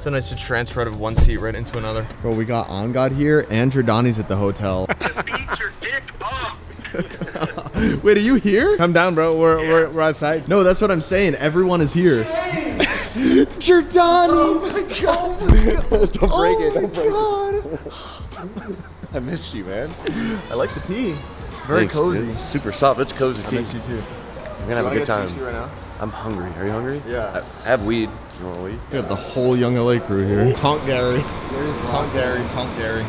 So nice to transfer out of one seat right into another. Bro, we got On God here and Giordani's at the hotel. Beat your dick up. Wait, are you here? Come down, bro. We're outside. No, that's what I'm saying. Everyone is here. Giordani! Oh my god! Don't break it. Don't break it. I missed you, man. I like the tea. Very Thanks, cozy. dude. It's super soft. It's cozy I tea. miss you too. We're gonna have a good time. Sushi right now? I'm hungry. Are you hungry? Yeah. I have weed. You want weed? We got the whole YoungLA crew here. Tonk Gary. Tonk Gary. Tonk Gary.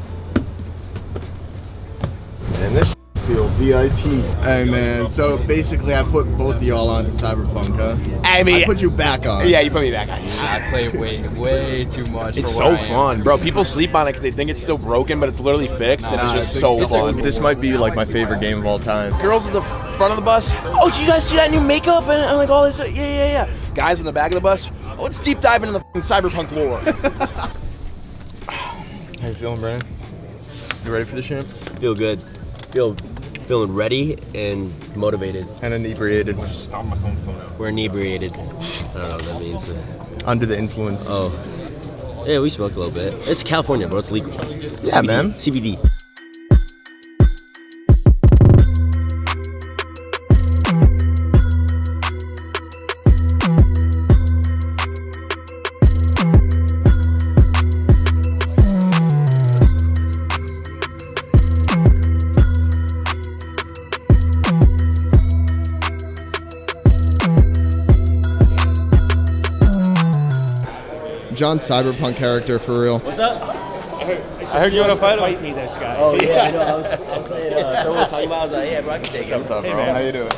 And this feel VIP. Hey man, so basically I put both of y'all onto Cyberpunk, huh? I mean, I put you back on. yeah, you put me back on. I play way too much. It's for so what I am. fun, bro. People sleep on it because they think it's still broken, but it's literally fixed, and it's just so fun. This might be like my favorite game of all time. Girls at the front of the bus. Oh, do you guys see that new makeup and like all this? Yeah. Guys in the back of the bus. Oh, let's deep dive into the Cyberpunk lore. How you feeling, Brandon? You ready for the champ? Feel good. Feeling ready and motivated. And inebriated. We're inebriated. I don't know what that means. Under the influence. Oh. Yeah, we smoked a little bit. It's California, bro. It's legal. Yeah, CBD. man. CBD. Jon Cyberpunk character for real. What's up? I heard you want to fight me, this guy. Oh, yeah, I know. I was saying, someone was talking about, I was like, yeah, bro, I can take it. What's up, bro? How you doing?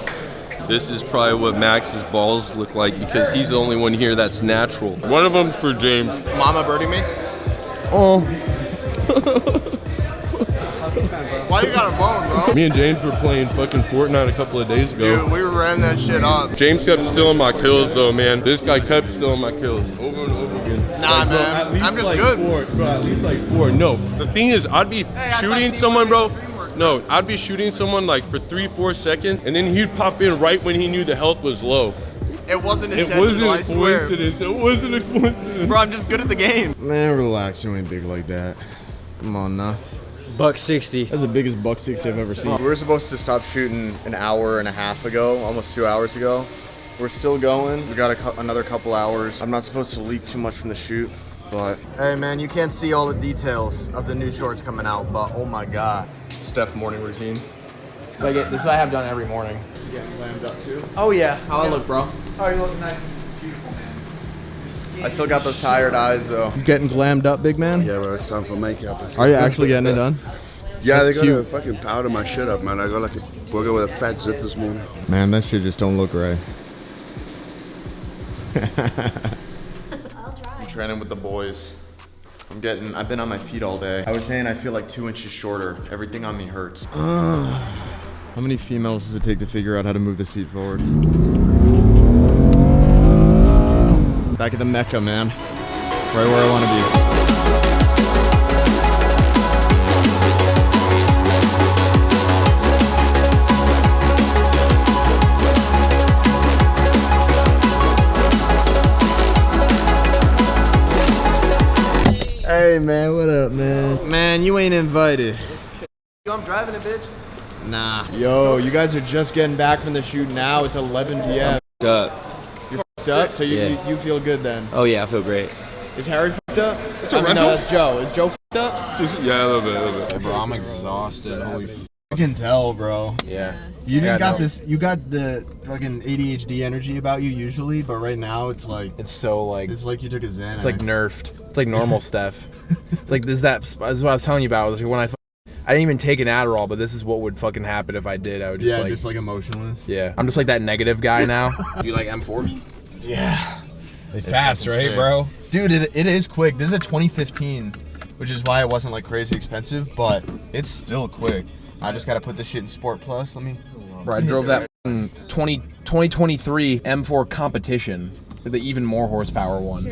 This is probably what Max's balls look like because he's the only one here that's natural. One of them's for James. Mama birding me? Oh. Why you got a bone, bro? Me and James were playing fucking Fortnite a couple of days ago. Dude, we ran that shit up. James kept stealing my kills though, man. This guy kept stealing my kills over and over again. Nah, Like, bro, man. at least I'm just like good. 4, bro, at least like 4. No, the thing is, I'd be shooting someone, bro. No, I'd be shooting someone like for 3-4 seconds, and then he'd pop in right when he knew the health was low. It wasn't It intentional, wasn't I a swear. coincidence. It wasn't a coincidence. Bro, I'm just good at the game. Man, relax. You ain't big like that. Come on now. $160. That's the biggest $160 I've ever seen. We were supposed to stop shooting an hour and a half ago, almost 2 hours ago. We're still going. We got another couple hours. I'm not supposed to leak too much from the shoot, but hey man, you can't see all the details of the new shorts coming out, but oh my god. Steph morning routine. So this is what I have done every morning. You getting glammed up too? Oh yeah. How I look, bro? Oh, you look nice and beautiful, man. I still got those tired eyes though. You getting glammed up, big man? Yeah, bro, it's time for makeup. Are you actually getting it done? Yeah, they That's gotta cute. fucking powder my shit up, man. I got like a burger with a fat zip this morning. Man, that shit just don't look right. I'm training with the boys. I've been on my feet all day. I was saying I feel like 2 inches shorter. Everything on me hurts. How many females does it take to figure out how to move the seat forward? Back at the Mecca, man. Right where I want to be. Hey man, what up, man? Man, you ain't invited. I'm driving it, bitch. Nah. Yo, you guys are just getting back from the shoot now. It's 11 p.m. Up. You're f***ed up, so you Yeah. feel good then. Oh, yeah, I feel great. Is Harry f***ed up? It's a No, rental? that's Joe. Is Joe f***ed up? Yeah, a little bit. Hey, bro, I'm exhausted. Holy I can tell, bro. Yeah. You just Yeah, got no. this. You got the fucking ADHD energy about you usually, but right now it's like It's so like it's like you took a Xanax. it's like nerfed. It's like normal stuff. It's like this is what I was telling you about. It was like when I didn't even take an Adderall, but this is what would fucking happen if I did. I would just yeah, just like emotionless. yeah. I'm just like that negative guy now. You like M4? Yeah. They fast, right, sick. bro? Dude, it is quick. This is a 2015, which is why it wasn't like crazy expensive, but it's still quick. I just gotta put this shit in Sport Plus. Let me. Bro, I drove that 2023 M4 competition, the even more horsepower one.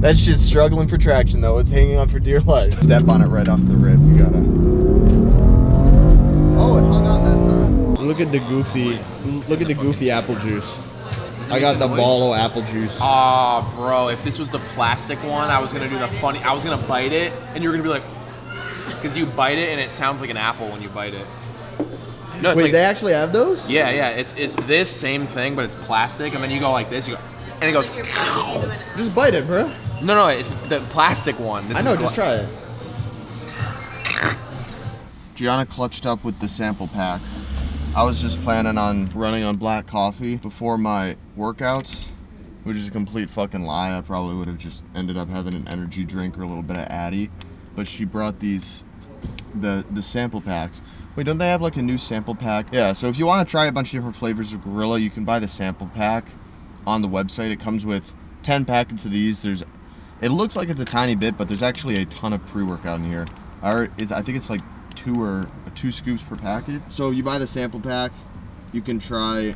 That shit's struggling for traction though. It's hanging on for dear life. Step on it right off the rip. You gotta. Oh, it hung on that time. Look at the goofy. Look at the goofy apple juice. I got the Ballo apple juice. Ah, bro, if this was the plastic one, I was gonna do the funny. I was gonna bite it, and you're gonna be like, because you bite it and it sounds like an apple when you bite it. No, it's Wait, like, they actually have those? yeah, it's this same thing, but it's plastic, and then you go like this, you go, and it goes. Just bite it, bro. No, it's the plastic one. This I know, is just try it. Gianna clutched up with the sample packs. I was just planning on running on black coffee before my workouts, which is a complete fucking lie. I probably would have just ended up having an energy drink or a little bit of Addy. But she brought these, the sample packs. Wait, don't they have like a new sample pack? Yeah, so if you want to try a bunch of different flavors of Gorilla, you can buy the sample pack on the website. It comes with 10 packets of these. It looks like it's a tiny bit, but there's actually a ton of pre-workout in here. I think it's like 2 scoops per packet. So you buy the sample pack, you can try,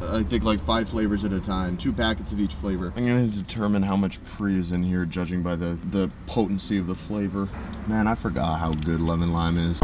I think like 5 flavors at a time, 2 packets of each flavor. I'm gonna determine how much pre is in here, judging by the potency of the flavor. Man, I forgot how good lemon lime is.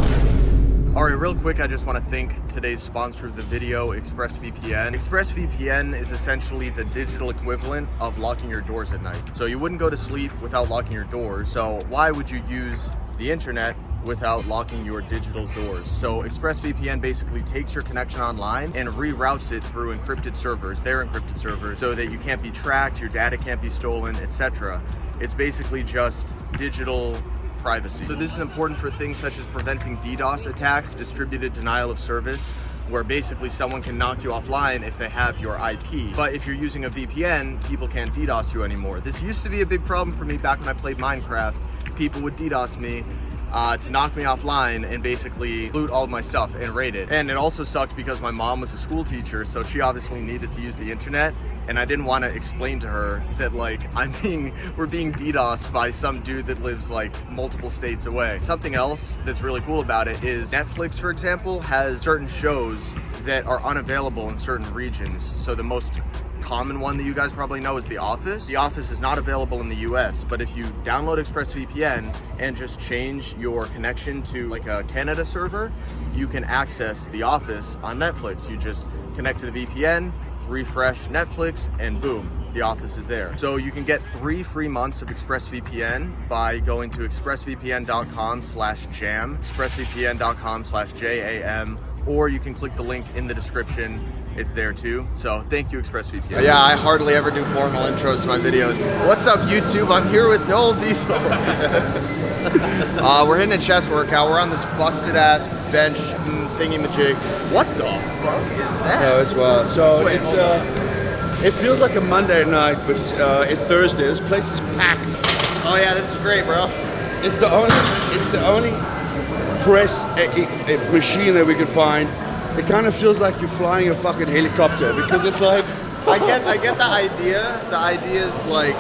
All right, real quick, I just want to thank today's sponsor of the video, ExpressVPN. ExpressVPN is essentially the digital equivalent of locking your doors at night. So you wouldn't go to sleep without locking your doors. So why would you use the internet without locking your digital doors? So ExpressVPN basically takes your connection online and reroutes it through encrypted servers, their encrypted servers, so that you can't be tracked, your data can't be stolen, etc. It's basically just digital privacy. So this is important for things such as preventing DDoS attacks, distributed denial of service, where basically someone can knock you offline if they have your IP. But if you're using a VPN, people can't DDoS you anymore. This used to be a big problem for me back when I played Minecraft. People would DDoS me to knock me offline and basically loot all of my stuff and raid it. And it also sucked because my mom was a school teacher, so she obviously needed to use the internet, and I didn't want to explain to her that like we're being DDoSed by some dude that lives like multiple states away. Something else that's really cool about it is Netflix, for example, has certain shows that are unavailable in certain regions. So the most common one that you guys probably know is The Office. The Office is not available in the US, but if you download ExpressVPN and just change your connection to like a Canada server, you can access The Office on Netflix. You just connect to the VPN, refresh Netflix, and boom, The Office is there. So you can get 3 free months of ExpressVPN by going to expressvpn.com/jam, expressvpn.com/JAM, or you can click the link in the description. It's there too. So thank you, ExpressVPN. Yeah, I hardly ever do formal intros to my videos. What's up, YouTube? I'm here with Noel Deyzel. We're hitting a chest workout. We're on this busted ass bench thingy-majig. What the fuck is that? No, it's wild. So Wait, it's it feels like a Monday night, but it's Thursday. This place is packed. Oh yeah, this is great, bro. It's the only press machine that we can find. It kind of feels like you're flying a fucking helicopter because it's like I get the idea. The idea is like,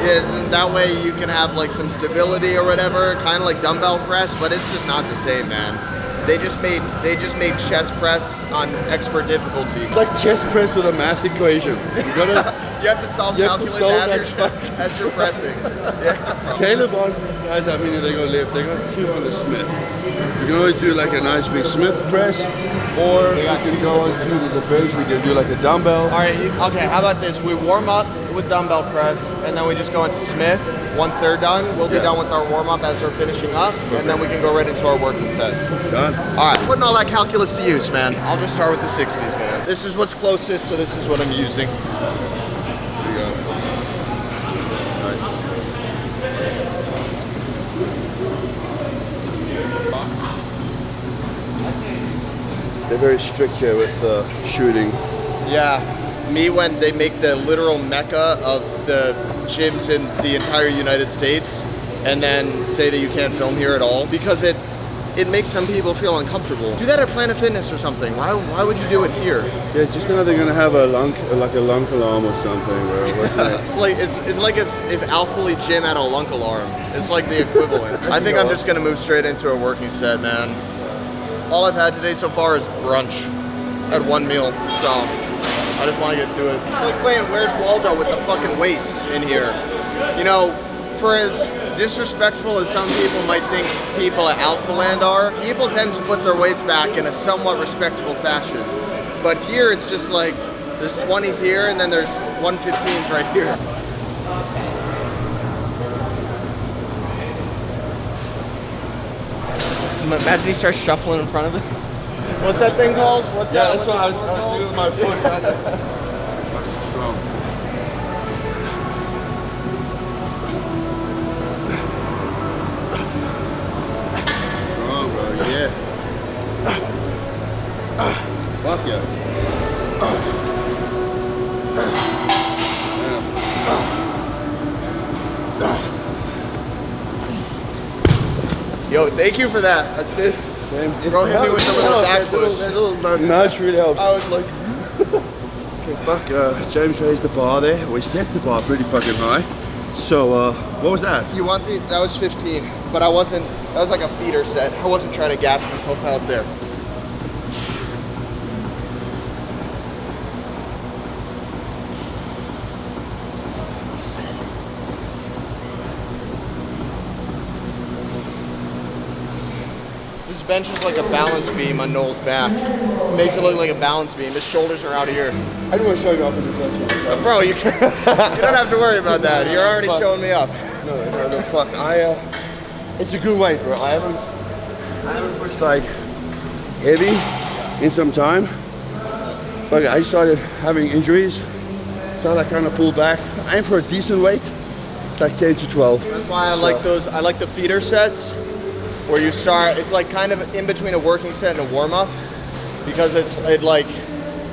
yeah, that way you can have like some stability or whatever, kind of like dumbbell press, but it's just not the same, man. They just made chest press on expert difficulty. It's like chest press with a math equation. You have to solve calculus as you're pressing. Yeah. Caleb asked these guys how many they're gonna lift. They got 2 on the Smith. You can always do like a nice big Smith press, or you can go on to the bench. We can do like a dumbbell. All right. Okay. How about this? We warm up with dumbbell press, and then we just go into Smith. Once they're done, we'll be done with our warm up as they're finishing up, and then we can go right into our working sets. Done. All right. Putting all that calculus to use, man. I'll just start with the 60s, man. This is what's closest, so this is what I'm using. There you go. Nice. They're very strict here with shooting. Yeah, me when they make the literal mecca of the gyms in the entire United States and then say that you can't film here at all because it makes some people feel uncomfortable. Do that at Planet Fitness or something. Why would you do it here? Yeah, just now they're gonna have a lunk alarm or something. Or what's that? it's like if Alpha Elite Gym had a lunk alarm. It's like the equivalent. I think I'm just gonna move straight into a working set, man. All I've had today so far is brunch. I had 1 meal, so I just want to get to it. It's like playing Where's Waldo with the fucking weights in here. You know, for as disrespectful as some people might think people at Alpha Land are, people tend to put their weights back in a somewhat respectable fashion. But here it's just like, There's 20s here, and then there's 115s right here. Imagine he starts shuffling in front of it. What's that thing called? What's that? That's what I was doing with my foot. Strong. Strong, bro. Yeah. Fuck yeah. Yo, thank you for that assist. Bro, hit me with the little back push. That little nudge really helps. I was like, okay, fuck, James raised the bar there. We set the bar pretty fucking high. So, what was that? you want the, that was 15, but I wasn't, that was like a feeder set. I wasn't trying to gas myself out there. This bench is like a balance beam on Noel's back. It makes it look like a balance beam. His shoulders are out of here. I do want to show you up in the front. Bro, you, you don't have to worry about that. You're already showing me up. No, fuck. It's a good weight, bro. I haven't pushed like heavy in some time. But I started having injuries, so I kind of pulled back. I aim for a decent weight, like 10 to 12. That's why I like those. I like the feeder sets where you start. It's like kind of in between a working set and a warm up, because it like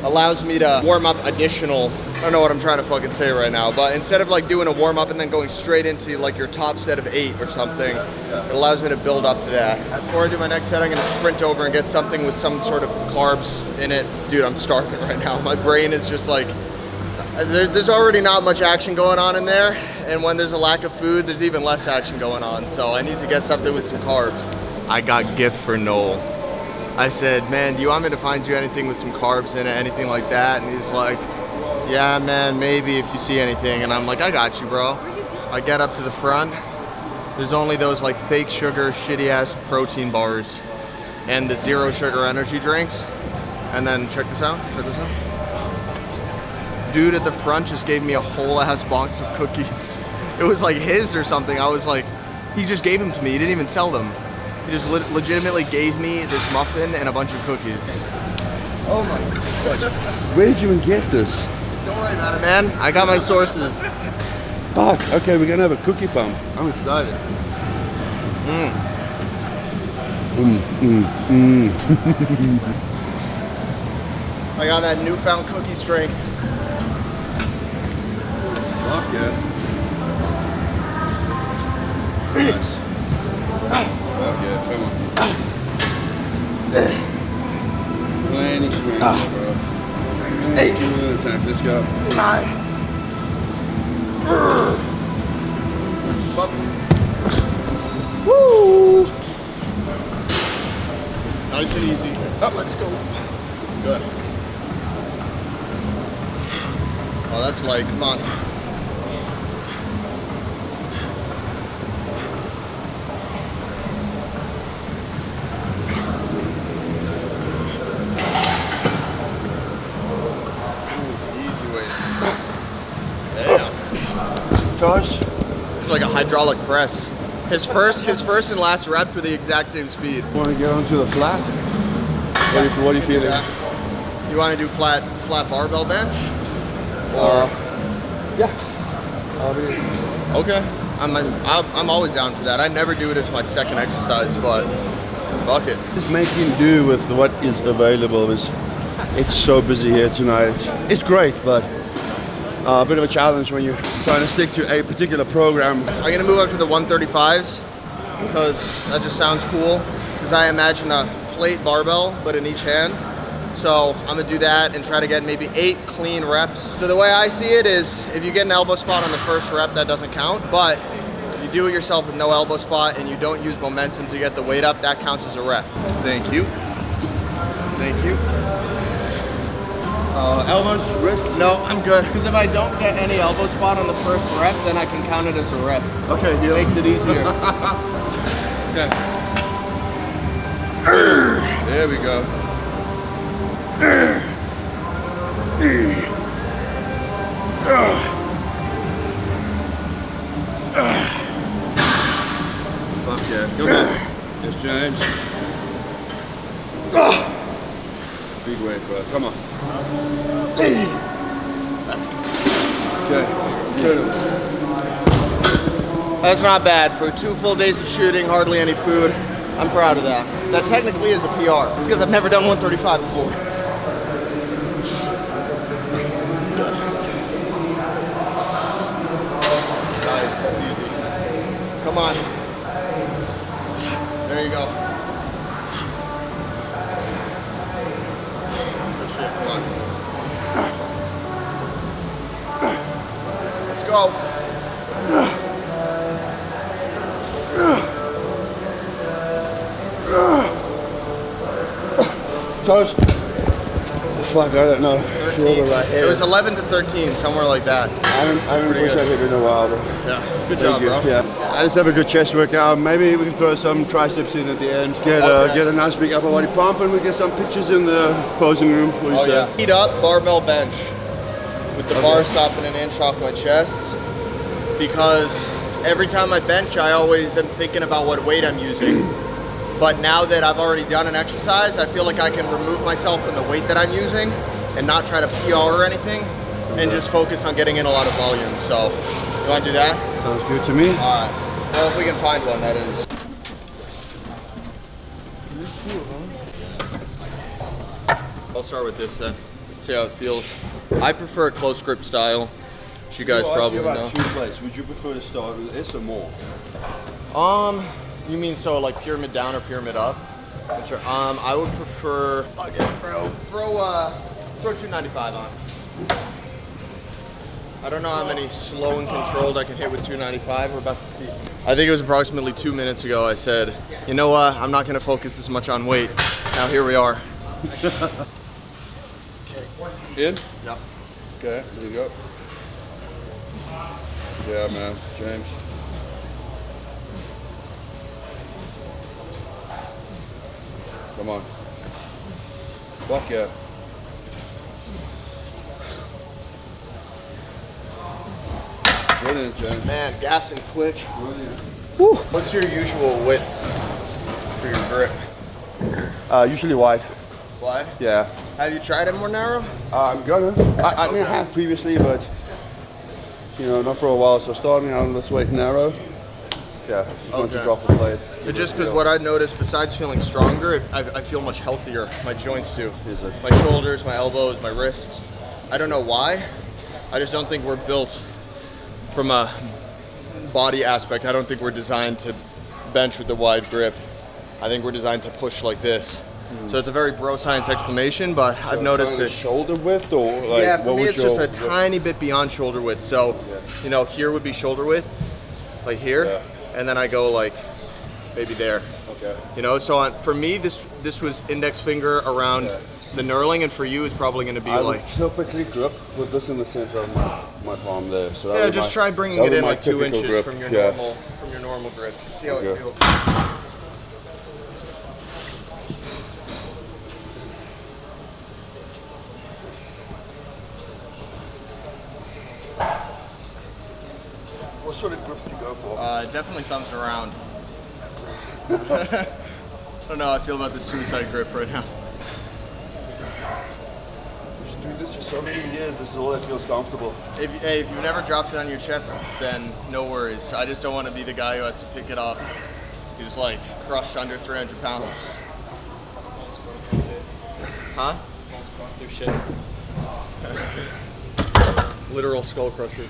allows me to warm up additional. I don't know what I'm trying to fucking say right now, but instead of like doing a warm up and then going straight into like your top set of 8 or something, it allows me to build up to that. Before I do my next set, I'm gonna sprint over and get something with some sort of carbs in it. Dude, I'm starving right now. My brain is just like, there's already not much action going on in there, and when there's a lack of food, there's even less action going on, so I need to get something with some carbs. I got gift for Noel. I said, man, do you want me to find you anything with some carbs in it, anything like that? And he's like, yeah, man, maybe if you see anything. And I'm like, I got you, bro. I get up to the front. There's only those like fake sugar, shitty ass protein bars and the zero sugar energy drinks. And then check this out, Dude at the front just gave me a whole ass box of cookies. It was like his or something. I was like, he just gave them to me. He didn't even sell them. He just legitimately gave me this muffin and a bunch of cookies. Oh my God. Where did you even get this? Don't worry about it, man. I got my sources. Fuck. Okay, we're gonna have a cookie pump. I'm excited. I got that newfound cookie strength. Fuck yeah. Nice. Fuck yeah, come on. Plenty strength, bro. 8 minutes time. Let's go. 9. Woo! Nice and easy. Oh, let's go. Good. Oh, that's like, come on. Josh? It's like a hydraulic press. His first and last rep for the exact same speed. Want to get onto the flat? What are you feeling? Yeah. You want to do flat barbell bench? Or yeah. Okay. I'm always down for that. I never do it as my second exercise, but fuck it. Just making do with what is available. It's so busy here tonight. It's great, but a bit of a challenge when you're trying to stick to a particular program. I'm gonna move up to the 135s because that just sounds cool. Because I imagine a plate barbell, but in each hand. So I'm gonna do that and try to get maybe 8 clean reps. So the way I see it is, if you get an elbow spot on the first rep, that doesn't count. But if you do it yourself with no elbow spot and you don't use momentum to get the weight up, that counts as a rep. Thank you. Thank you. Elbows, wrists? No, I'm good. Because if I don't get any elbow spot on the first rep, then I can count it as a rep. Okay, deal. Makes it easier. Okay. There we go. Fuck yeah. Come on. Yes, James. Big weight, bro. Come on. That's good. Okay. Incredible. That's not bad. For 2 full days of shooting, hardly any food. I'm proud of that. That technically is a PR. It's because I've never done 135 before. Nice, that's easy. Come on. There you go. Good shit, come on. Let's go. Toast. Fuck, I don't know. 13. It was 11 to 13, somewhere like that. I haven't pushed that hit in a while, but Yeah, good job, bro. Yeah. Let's have a good chest workout. Maybe we can throw some triceps in at the end. Get a nice big upper body pump, and we get some pictures in the posing room. What do you Oh say? yeah. Heat up, barbell bench. With the bar stopping an inch off my chest. Because every time I bench, I always am thinking about what weight I'm using. But now that I've already done an exercise, I feel like I can remove myself from the weight that I'm using and not try to PR or anything and just focus on getting in a lot of volume. So, you want to do that? Sounds good to me. All right. Well, if we can find one, that is. I'll start with this then. See how it feels. I prefer a close grip style, which you guys probably know. 2 plates. Would you prefer to start with this or more? You mean so like pyramid down or pyramid up? Sure. I would prefer. Fuck it, bro. Throw 295 on. I don't know how many slow and controlled I can hit with 295. We're about to see. I think it was approximately 2 minutes ago. I said, you know what? I'm not going to focus as much on weight. Now here we are. In? Yep. Okay, there you go. Yeah, man. James. Come on. Fuck yeah. Brilliant, James. Man, gassing quick. Brilliant. Woo. What's your usual width for your grip? Usually wide. Wide? Yeah. Have you tried it more narrow? I'm gonna. I didn't have previously, but you know, not for a while. So starting out on this weight narrow. Yeah, just going to drop the plate. But just because what I noticed, besides feeling stronger, I feel much healthier. My joints do. Is it? My shoulders, my elbows, my wrists. I don't know why. I just don't think we're built from a body aspect. I don't think we're designed to bench with a wide grip. I think we're designed to push like this. So it's a very bro science explanation, but so I've noticed it. Shoulder width or like, yeah, for me it's just a width? tiny bit beyond shoulder width. So, you know, here would be shoulder width, like here, and then I go like maybe there. Okay. You know, so for me this was index finger around the knurling, and for you it's probably going to be I like. would typically grip with this in the center of my palm there. So yeah, just try bringing it in like 2 inches grip. from your normal grip. See how it feels. What sort of grip do you go for? Definitely thumbs around. I don't know how I feel about the suicide grip right now. You do this for so many years, this is all that feels comfortable. If you've never dropped it on your chest, then no worries. I just don't want to be the guy who has to pick it off. He's like crushed under 300 pounds. Huh? Shit. Literal skull crusher.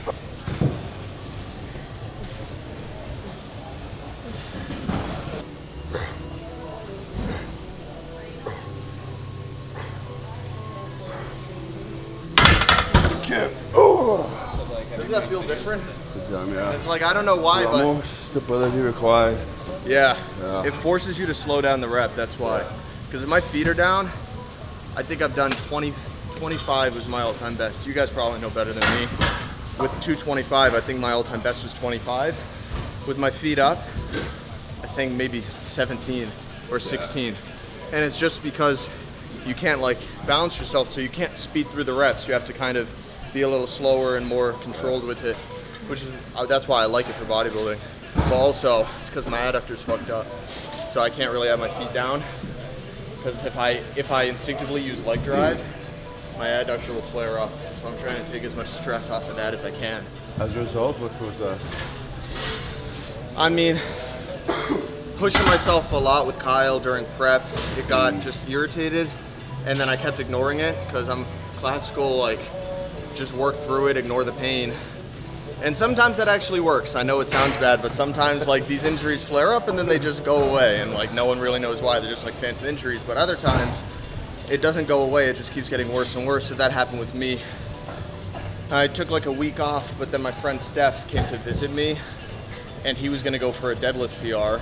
Doesn't that feel different? It's like, I don't know why, but more stability required. yeah, it forces you to slow down the rep, that's why. Because if my feet are down, I think I've done 25 was my all-time best. You guys probably know better than me. With 225, I think my all-time best was 25. With my feet up, I think maybe 17 or 16. And it's just because you can't like balance yourself, so you can't speed through the reps. You have to kind of be a little slower and more controlled with it, which is that's why I like it for bodybuilding. But also, it's because my adductor's fucked up, so I can't really have my feet down. Because if I instinctively use leg drive, my adductor will flare up. So I'm trying to take as much stress off of that as I can. As a result, what was that? I mean, pushing myself a lot with Kyle during prep, it got just irritated, and then I kept ignoring it because I'm classical, like, just work through it, ignore the pain. And sometimes that actually works. I know it sounds bad, but sometimes like these injuries flare up and then they just go away, and like no one really knows why. They're just like phantom injuries. But other times it doesn't go away, it just keeps getting worse and worse. So that happened with me. I took like a week off, but then my friend Steph came to visit me, and he was gonna go for a deadlift PR.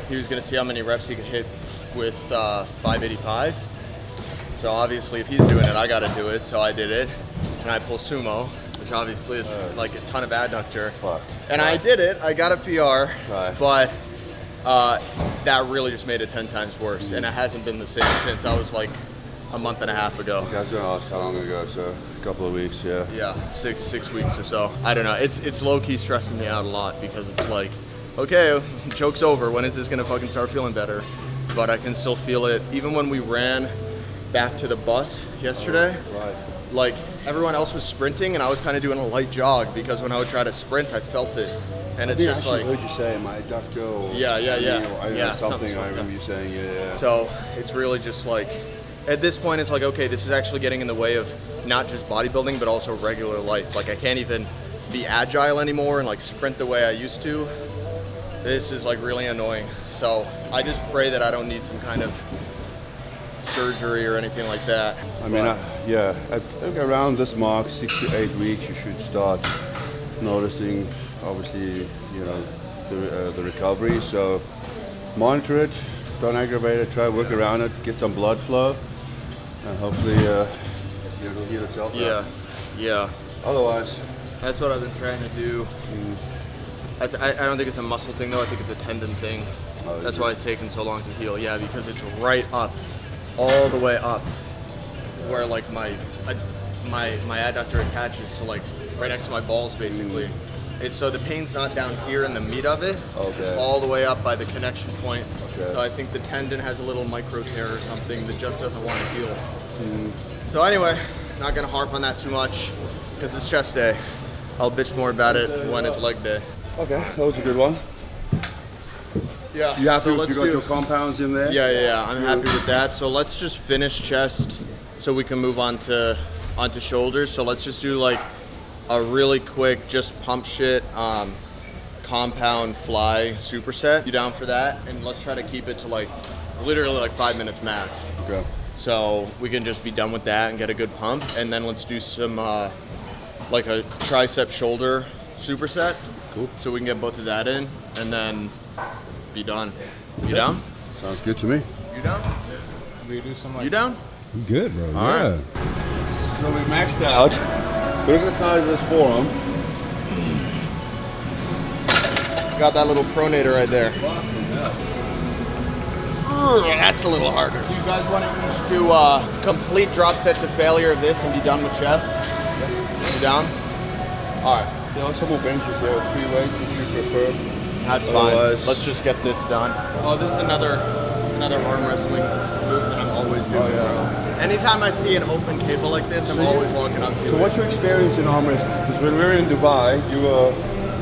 He was gonna see how many reps he could hit with 585. So obviously if he's doing it, I gotta do it. So I did it, and I pull sumo, which obviously is like a ton of adductor. And I did it, I got a PR, but that really just made it 10 times worse. And it hasn't been the same since. That was like a month and a half ago. You guys don't ask how long ago, so a couple of weeks, yeah. Yeah, six weeks or so. I don't know, it's low-key stressing me out a lot because it's like, okay, joke's over, when is this gonna fucking start feeling better? But I can still feel it. Even when we ran back to the bus yesterday, like everyone else was sprinting and I was kind of doing a light jog because when I would try to sprint, I felt it. And it's just like, I heard you say my adductor or something I remember you saying, yeah. So it's really just like, at this point it's like, okay, this is actually getting in the way of not just bodybuilding but also regular life. Like I can't even be agile anymore and like sprint the way I used to. This is like really annoying. So I just pray that I don't need some kind of surgery or anything like that. I mean, I think around this mark, 6 to 8 weeks, you should start noticing, obviously, you know, the recovery. So monitor it, don't aggravate it, try to work around it, get some blood flow, and hopefully it'll heal itself. Yeah. Otherwise, that's what I've been trying to do. I don't think it's a muscle thing though. I think it's a tendon thing. That's why it's taken so long to heal. Yeah, because it's right up, all the way up, where like my adductor attaches to like right next to my balls basically. It's so the pain's not down here in the meat of it. It's all the way up by the connection point. So I think the tendon has a little micro tear or something that just doesn't want to heal. So anyway, not gonna harp on that too much because it's chest day. I'll bitch more about it when it's leg day. okay, that was a good one. Yeah. You happy? You got your compounds in there? Yeah. I'm happy with that. So let's just finish chest so we can move on to onto shoulders. So let's just do like a really quick, just pump shit, compound fly superset. You down for that? And let's try to keep it to like literally like 5 minutes max. Okay. So we can just be done with that and get a good pump. And then let's do some like a tricep shoulder superset. Cool. So we can get both of that in and then be done. You down? Sounds good to me. You down? We do some like. You down? Good, bro. All right. So we maxed out. Look at the size of this forearm. Got that little pronator right there. That's a little harder. Do you guys want to each do a complete drop set to failure of this and be done with chest? You down? All right. There are some more benches here with 3 weights if you prefer. That's fine. Let's just get this done. Oh, this is another arm wrestling move that I'm always doing, bro. Anytime I see an open cable like this, I'm always walking up to it. So what's your experience in arm wrestling? Because when we were in Dubai, you were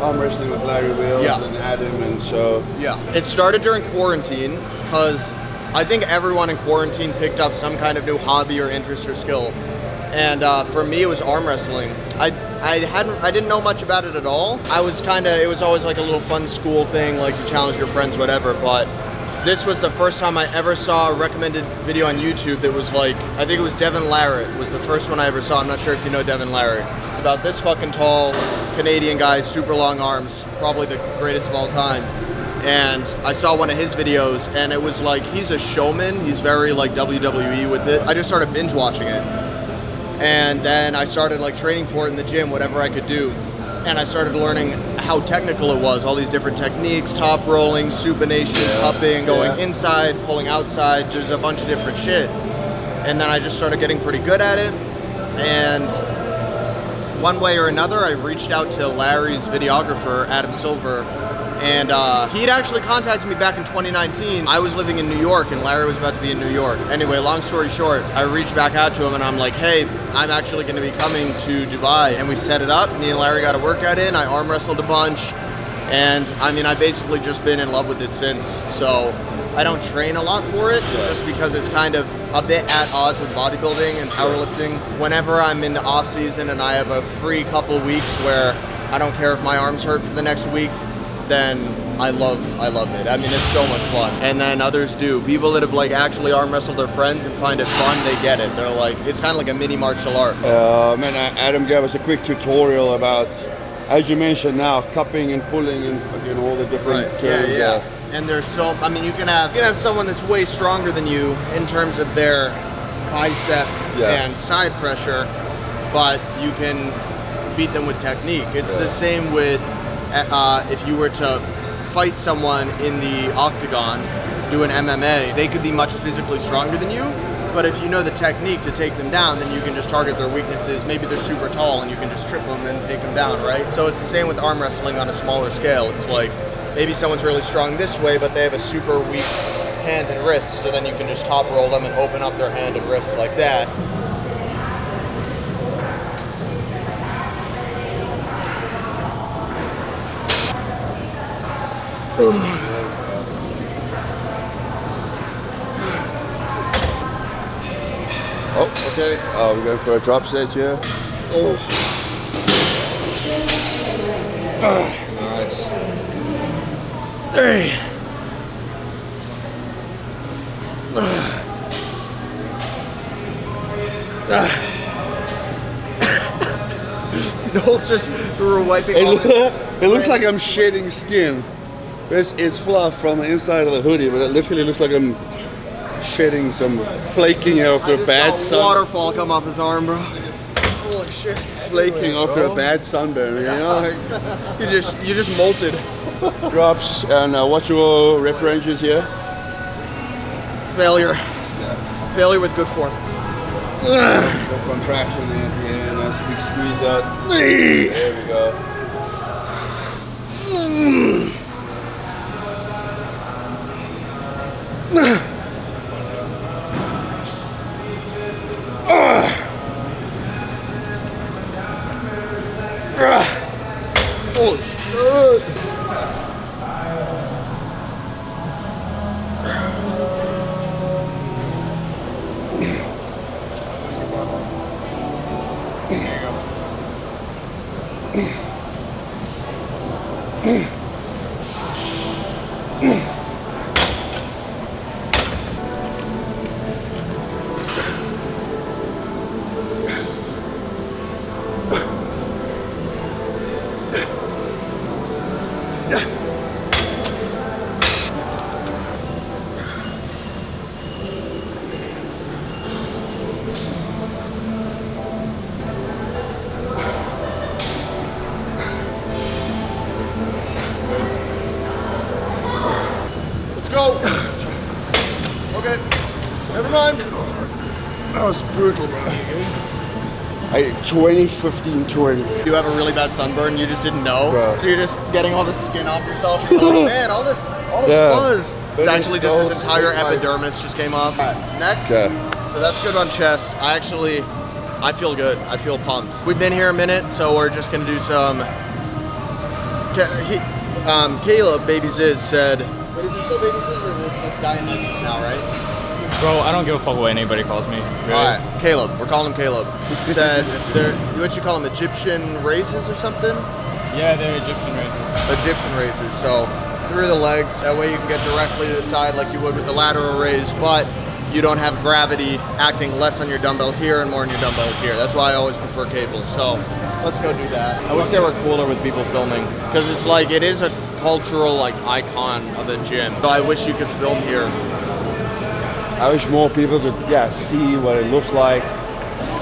arm wrestling with Larry Wills and Adam, and so... Yeah, it started during quarantine because I think everyone in quarantine picked up some kind of new hobby or interest or skill. And for me, it was arm wrestling. I didn't know much about it at all. It was always like a little fun school thing, like you challenge your friends, whatever, but this was the first time I ever saw a recommended video on YouTube that was like, I think it was Devin Larratt was the first one I ever saw. I'm not sure if you know Devin Larratt. It's about this fucking tall Canadian guy, super long arms, probably the greatest of all time. And I saw one of his videos and it was like, he's a showman. He's very like WWE with it. I just started binge watching it. And then I started like training for it in the gym, whatever I could do. And I started learning how technical it was, all these different techniques, top rolling, supination, cupping, going inside, pulling outside, just a bunch of different shit. And then I just started getting pretty good at it. And one way or another, I reached out to Larry's videographer, Adam Silver, and he had actually contacted me back in 2019. I was living in New York and Larry was about to be in New York. Anyway, long story short, I reached back out to him and I'm like, hey, I'm actually gonna be coming to Dubai. And we set it up. Me and Larry got a workout in. I arm wrestled a bunch. And I mean, I've basically just been in love with it since. So I don't train a lot for it just because it's kind of a bit at odds with bodybuilding and powerlifting. Whenever I'm in the off season and I have a free couple weeks where I don't care if my arms hurt for the next week, then I love it. I mean, it's so much fun. And then others do. People that have like actually arm wrestled their friends and find it fun, they get it. They're like, it's kind of like a mini martial art. Man, Adam gave us a quick tutorial about, as you mentioned now, cupping and pulling and all the different terms. Yeah. And there's so, I mean, you can have someone that's way stronger than you in terms of their bicep and side pressure, but you can beat them with technique. It's the same with if you were to fight someone in the octagon doing MMA, they could be much physically stronger than you, but if you know the technique to take them down, then you can just target their weaknesses. Maybe they're super tall and you can just trip them and take them down, right? So it's the same with arm wrestling on a smaller scale. It's like, maybe someone's really strong this way, but they have a super weak hand and wrist, so then you can just top roll them and open up their hand and wrist like that. Oh, okay. We're going for a drop set here. Nice. Hey. Noel's just wiping all this. It looks like I'm shedding skin. It's fluff from the inside of the hoodie, but it literally looks like I'm shedding some flaking after a bad sun. Waterfall come off his arm, bro. Holy shit. Flaking after a bad sunburn, you know? You just molted. Drops, and what's your rep ranges here? Failure. Failure with good form. The contraction in here, nice big squeeze out. There we go. Holy shit. Go. Okay. Never mind. That was brutal, bro. I 20, 15, 20. You have a really bad sunburn, you just didn't know. Bro. So you're just getting all the skin off yourself. You're like, man, all this fuzz. It's actually just his entire epidermis just came off. All right, next. Okay. So that's good on chest. I feel good. I feel pumped. We've been here a minute, so we're just gonna do some. Caleb, Baby Ziz said, wait, is it still Baby Ziz or is it Dionysus now, right? Bro, I don't give a fuck what anybody calls me. Really. All right, Caleb. We're calling him Caleb. Said, what you call them, Egyptian races or something? Yeah, they're Egyptian races. Egyptian races. So through the legs. That way you can get directly to the side like you would with the lateral raise, but you don't have gravity acting less on your dumbbells here and more on your dumbbells here. That's why I always prefer cables. So let's go do that. I wish they were cooler with people filming, because it's like, it is a cultural like icon of a gym. So I wish you could film here. I wish more people could see what it looks like,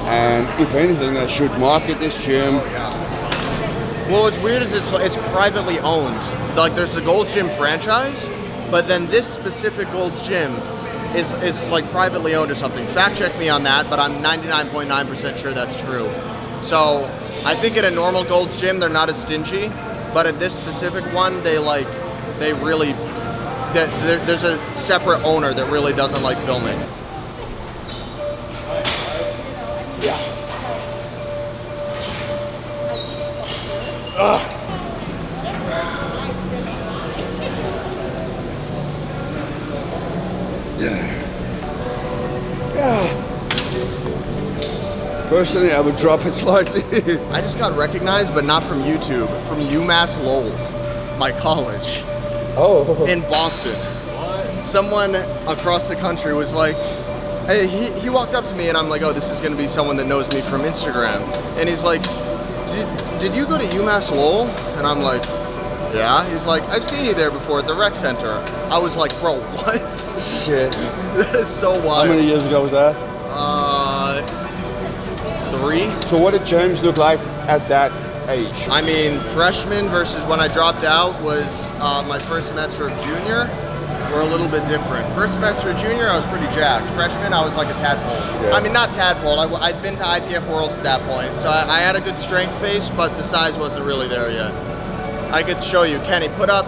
and if anything, I should market this gym. Oh, yeah. Well, what's weird is it's privately owned. Like, there's the Gold's Gym franchise, but then this specific Gold's Gym is like privately owned or something. Fact check me on that, but I'm 99.9% sure that's true. So I think at a normal Gold's Gym, they're not as stingy, but at this specific one, there's a separate owner that really doesn't like filming. Yeah. Personally, I would drop it slightly. I just got recognized, but not from YouTube, from UMass Lowell, my college. Oh. In Boston. Someone across the country was like, hey, he walked up to me and I'm like, oh, this is gonna be someone that knows me from Instagram. And he's like, did you go to UMass Lowell? And I'm like, yeah. He's like, I've seen you there before at the rec center. I was like, bro, what? Shit. That is so wild. How many years ago was that? 3. So what did James look like at that age? I mean, freshman versus when I dropped out was my first semester of junior were a little bit different. First semester of junior, I was pretty jacked. Freshman, I was like a tadpole. Yeah. I mean, not tadpole. I'd been to IPF Worlds at that point, so I had a good strength base, but the size wasn't really there yet. I could show you. Kenny, put up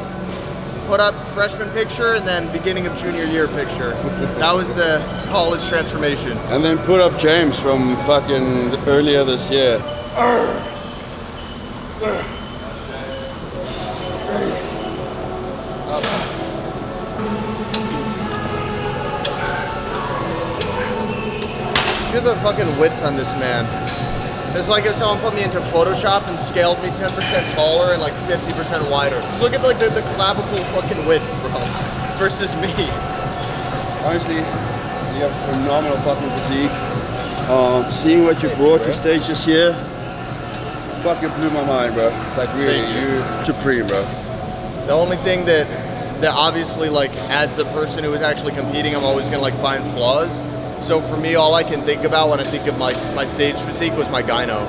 freshman picture and then beginning of junior year picture. That was the college transformation. And then put up James from fucking earlier this year. Look at the fucking width on this man. It's like if someone put me into Photoshop and scaled me 10% taller and like 50% wider. Just look at like the clavicle fucking width, bro, versus me. Honestly, you have phenomenal fucking physique. Seeing what you brought to stage this year, fucking blew my mind, bro. Like really, you're supreme, bro. The only thing that obviously, like, as the person who is actually competing, I'm always gonna like find flaws. So for me, all I can think about when I think of my stage physique was my gyno.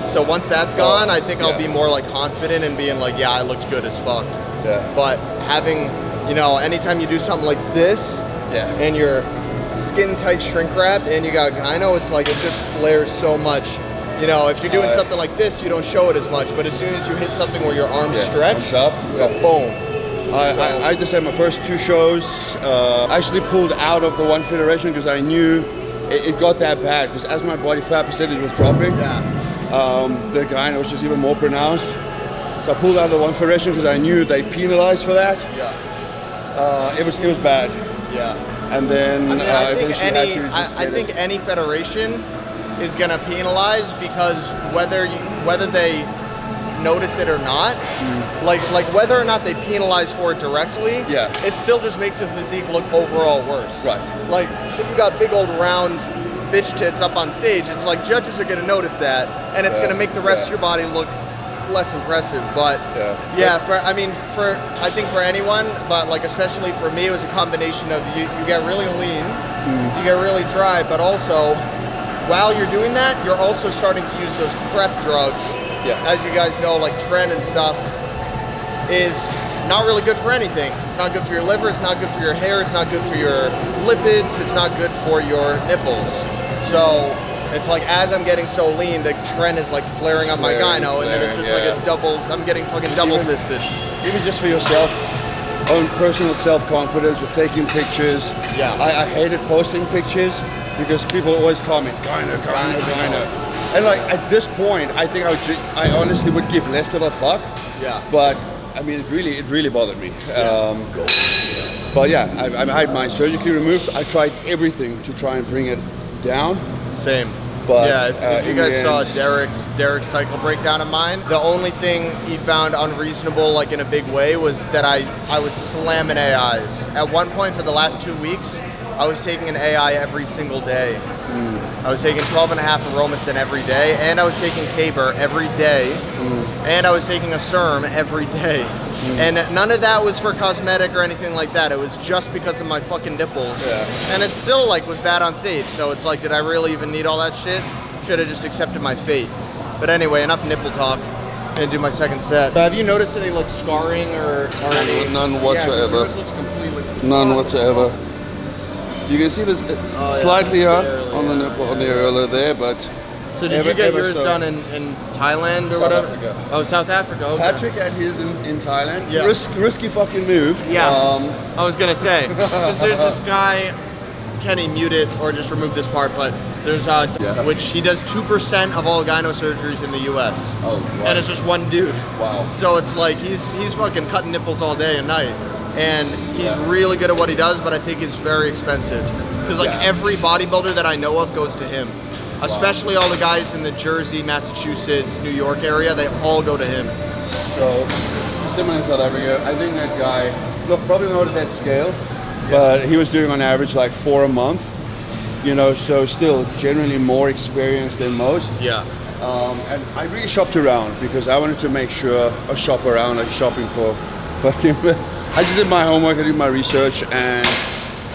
So once that's gone, I think I'll be more like confident and being like, yeah, I looked good as fuck. Yeah. But having, you know, anytime you do something like this, and you're skin tight shrink wrap and you got gyno, it's like it just flares so much. You know, if you're doing something like this, you don't show it as much. But as soon as you hit something where your arms stretch, up, boom. I just had my first 2 shows. I actually pulled out of the one federation because I knew it got that bad. Because as my body fat percentage was dropping, the gyno was just even more pronounced. So I pulled out of the one federation because I knew they penalized for that. It was bad. Yeah. And then I think any federation is gonna penalize because whether they notice it or not, like whether or not they penalize for it directly, it still just makes the physique look overall worse. Right. Like if you got big old round bitch tits up on stage, it's like judges are gonna notice that, and it's gonna make the rest of your body look less impressive. But I think for anyone, but like especially for me, it was a combination of you get really lean, you get really dry, but also while you're doing that, you're also starting to use those prep drugs. As you guys know, like Tren and stuff is not really good for anything. It's not good for your liver, it's not good for your hair, it's not good for your lipids, it's not good for your nipples. So it's like as I'm getting so lean, the Tren is like flaring up my gyno, and then it's just like a double, I'm getting fucking double fisted. Even just for yourself, own personal self-confidence with taking pictures. I hated posting pictures because people always comment, gyno. And like at this point, I think I honestly would give less of a fuck. But I mean, it really bothered me. But yeah, I had mine surgically removed. I tried everything to try and bring it down. Same. But if you guys saw Derek's cycle breakdown of mine, the only thing he found unreasonable, like in a big way, was that I was slamming AIs. At one point for the last 2 weeks, I was taking an AI every single day. I was taking 12.5 Aromasin every day, and I was taking Caber every day, and I was taking a Serm every day. And none of that was for cosmetic or anything like that. It was just because of my fucking nipples. And it still like was bad on stage. So it's like, did I really even need all that shit? Should have just accepted my fate. But anyway, enough nipple talk. I'm gonna do my second set. Have you noticed any like scarring or any? None whatsoever. Yeah, looks completely None whatsoever. You can see this slightly on the nipple, on the areola there, but So did you get yours done in Thailand or South whatever? Africa. Oh, South Africa. Okay. Patrick had his in Thailand. Yeah. Risky fucking move. Yeah. I was gonna say, because there's this guy, Kenny, mute it or just remove this part, but there's which he does 2% of all gyno surgeries in the U.S. Oh, wow. And it's just one dude. Wow. So it's like he's fucking cutting nipples all day and night, and he's really good at what he does, but I think it's very expensive because like every bodybuilder that I know of goes to him. Especially all the guys in the Jersey, Massachusetts, New York area, they all go to him. So, similar in South Africa, I think that guy, look, probably not at that scale, but he was doing on average like 4 a month, you know, so still generally more experienced than most. Yeah. And I really shopped around because I wanted to make sure I shop around, like shopping for fucking, I just did my homework, I did my research, and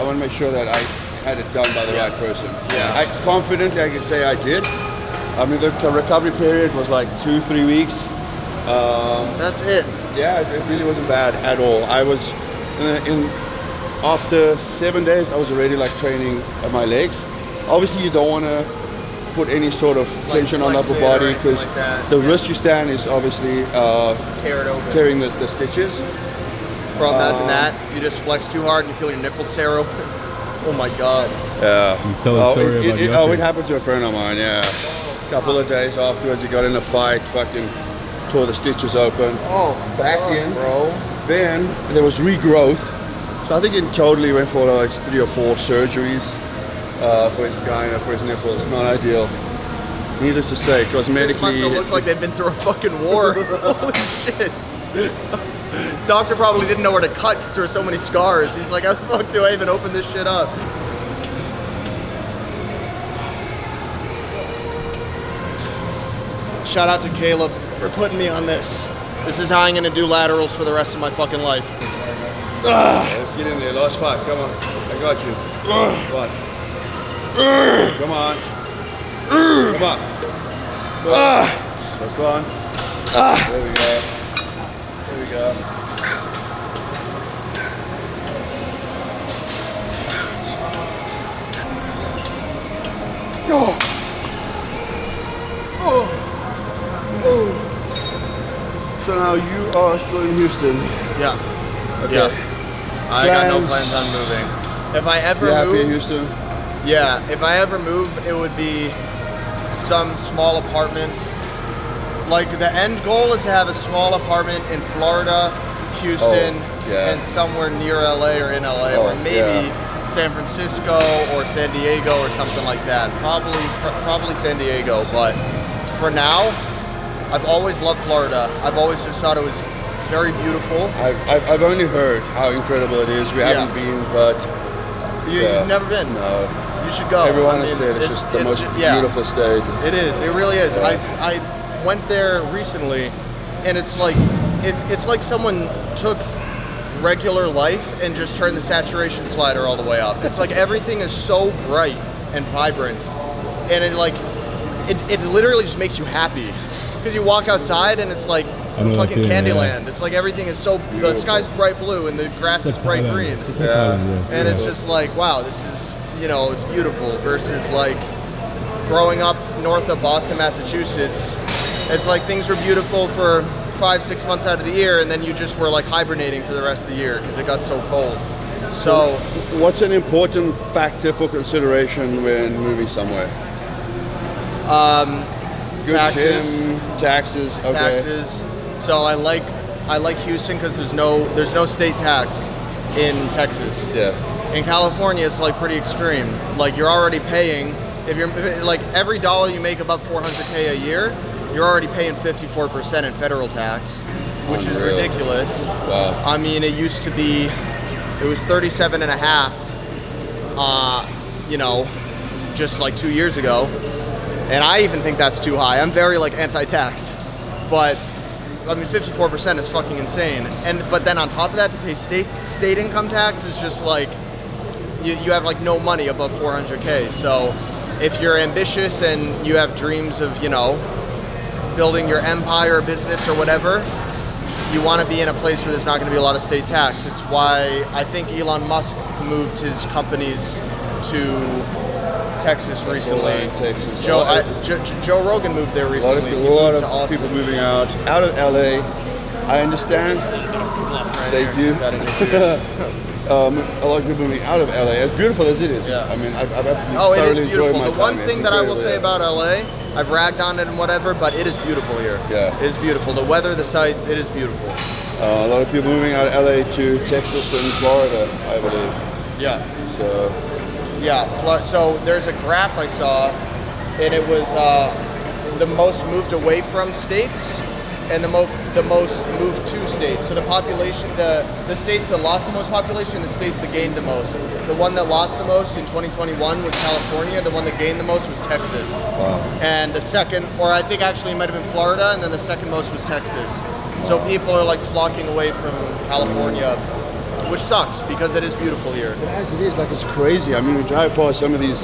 I want to make sure that I had it done by the right person. Yeah. I confidently I can say I did. I mean, the recovery period was like 2-3 weeks. That's it. Yeah, it really wasn't bad at all. I was after 7 days, I was already like training my legs. Obviously, you don't want to put any sort of tension on upper body because the risk you stand is obviously tearing the stitches. Bro, imagine that. You just flex too hard and you feel your nipples tear open. Oh my God. Yeah. It it happened to a friend of mine, yeah. A couple of days afterwards, he got in a fight, fucking tore the stitches open. Oh, back in. Bro. Then there was regrowth. So I think in total he went for like 3 or 4 surgeries for his gyno, for his nipples. Not ideal. Needless to say, cosmetically. It must have looked like they've been through a fucking war. Holy shit. Doctor probably didn't know where to cut because there were so many scars. He's like, how the fuck do I even open this shit up? Shout out to Caleb for putting me on this. This is how I'm gonna do laterals for the rest of my fucking life. Let's get in there. Last 5. Come on. I got you. What? Come on. Come on. Last one. There we go. There we go. Oh. Oh. Oh. So now you are still in Houston. Yeah. Okay. Yeah. I got no plans on moving. If I ever happy in move, Houston? yeah, if I ever move, it would be some small apartment. Like the end goal is to have a small apartment in Florida, Houston, and somewhere near LA or in LA, or maybe San Francisco or San Diego or something like that. Probably San Diego, but for now, I've always loved Florida. I've always just thought it was very beautiful. I've only heard how incredible it is. We haven't been, but you've never been. No. You should go. Everyone has said it's just the most beautiful state. It is. It really is. I went there recently, and it's like someone took regular life and just turned the saturation slider all the way up. It's like everything is so bright and vibrant, and it literally just makes you happy because you walk outside and it's like fucking Candyland. It's like everything is so beautiful. The sky's bright blue and the grass is bright green. And it's just like, wow, this is, you know, it's beautiful versus like growing up north of Boston, Massachusetts. It's like things were beautiful for 5-6 months out of the year, and then you just were like hibernating for the rest of the year because it got so cold. So what's an important factor for consideration when moving somewhere? Taxes. Taxes. Okay. Taxes. So I like Houston because there's no state tax in Texas. Yeah. In California, it's like pretty extreme. Like you're already paying, if you're like every dollar you make above $400K a year, you're already paying 54% in federal tax, which is ridiculous. Wow. I mean, it used to be, it was 37.5, you know, just like 2 years ago. And I even think that's too high. I'm very like anti-tax, but I mean 54% is fucking insane. But then on top of that, to pay state income tax is just like you have like no money above 400K. So if you're ambitious and you have dreams of, you know, building your empire or business or whatever, you want to be in a place where there's not going to be a lot of state tax. It's why I think Elon Musk moved his companies to Texas recently. Texas. Joe Rogan moved there A lot recently. of, He a lot moved to of Austin. people moving out of LA. I understand they do. That is a a lot of people moving out of LA, as beautiful as it is. Yeah. I mean, I've absolutely Oh, it is thoroughly enjoyed beautiful. my The one time. thing It's that I will incredible, say yeah. about LA, I've ragged on it and whatever, but it is beautiful here. Yeah. It is beautiful. The weather, the sights, it is beautiful. A lot of people moving out of LA to Texas and Florida, I believe. Yeah. So, Yeah. So there's a graph I saw, and it was the most moved away from states and the most moved to states. So the population, the states that lost the most population, the states that gained the most. The one that lost the most in 2021 was California. The one that gained the most was Texas. wow. And the second, or I think actually it might have been Florida, and then the second most was Texas. So people are like flocking away from California, which sucks because it is beautiful here. As it is, like it's crazy. I mean, we drive past some of these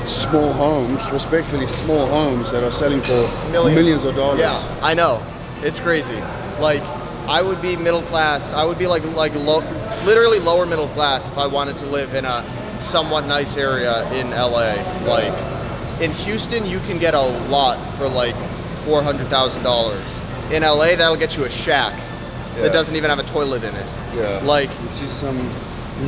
small homes, respectfully small homes that are selling for millions of dollars. Yeah, I know. It's crazy. Like, I would be middle class. I would be literally lower middle class if I wanted to live in a somewhat nice area in LA. Like, in Houston, you can get a lot for like $400,000. In LA, that'll get you a shack that doesn't even have a toilet in it. Yeah. Like, which is some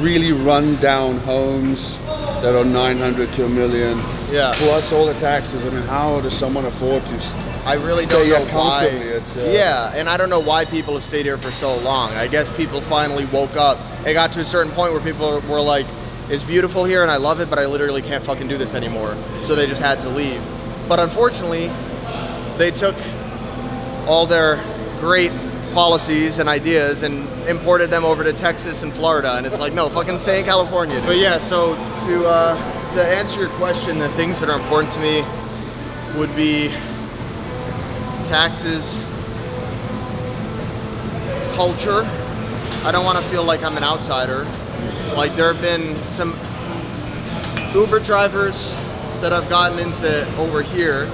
really run down homes that are 900 to a million. Yeah. Plus all the taxes. I mean, how does someone afford to I really stay don't know here why. comfortably? It's, Yeah, and I don't know why people have stayed here for so long. I guess people finally woke up. It got to a certain point where people were like, it's beautiful here and I love it, but I literally can't fucking do this anymore. So they just had to leave. But unfortunately, they took all their great policies and ideas and imported them over to Texas and Florida, and it's like, no, fucking stay in California. But yeah, so to answer your question, the things that are important to me would be taxes, culture. I don't want to feel like I'm an outsider. Like, there have been some Uber drivers that I've gotten into over here,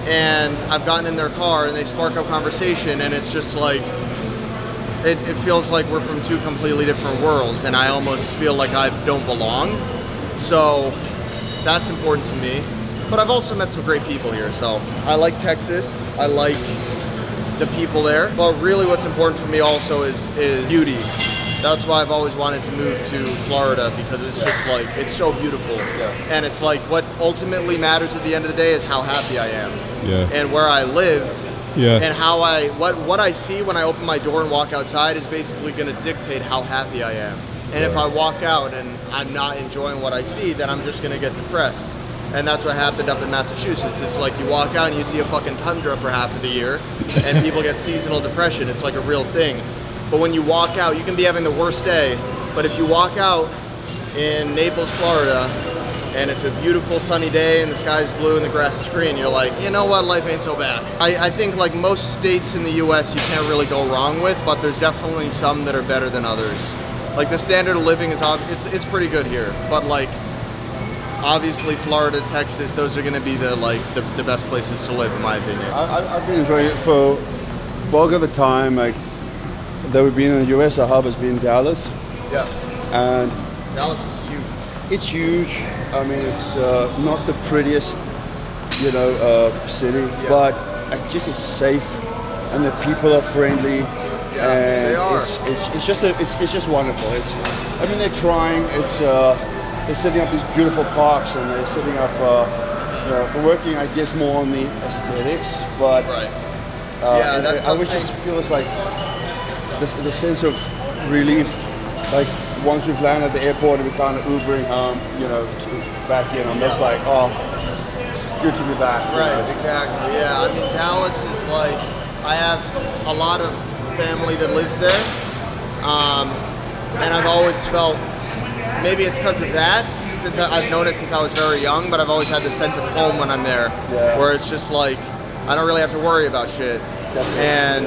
and I've gotten in their car and they spark up conversation, and it's just like, it feels like we're from two completely different worlds, and I almost feel like I don't belong. So that's important to me. But I've also met some great people here, so I like Texas. I like the people there. But really what's important for me also is beauty. That's why I've always wanted to move to Florida, because it's just like, it's so beautiful. And it's like, what ultimately matters at the end of the day is how happy I am. And where I live, and how what I see when I open my door and walk outside is basically gonna dictate how happy I am. And if I walk out and I'm not enjoying what I see, then I'm just gonna get depressed. And that's what happened up in Massachusetts. It's like you walk out and you see a fucking tundra for half of the year, and people get seasonal depression. It's like a real thing. But when you walk out, you can be having the worst day, but if you walk out in Naples, Florida, and it's a beautiful sunny day and the sky's blue and the grass is green, you're like, you know what, life ain't so bad. I think like most states in the US you can't really go wrong with, but there's definitely some that are better than others. Like the standard of living is, it's pretty good here, but like, obviously Florida, Texas, those are gonna be the best places to live in my opinion. I've been enjoying it for bulk of the time. Like that we've been in the US, our hub has been Dallas. Yeah. And Dallas is huge. it's huge. I mean, it's not the prettiest, city, but it's safe, and the people are friendly. Yeah, and they are. It's just wonderful. They're trying. They're setting up these beautiful parks, and they're setting up. They're working, I guess, more on the aesthetics, but that's I wish it feels like the sense of relief, like once we've landed at the airport and we're kind of Ubering home, back in. I'm just like, oh, it's good to be back. Right, exactly. Yeah, I mean, Dallas is like, I have a lot of family that lives there, and I've always felt, maybe it's because of that, since I've known it since I was very young, but I've always had this sense of home when I'm there, where it's just like, I don't really have to worry about shit. And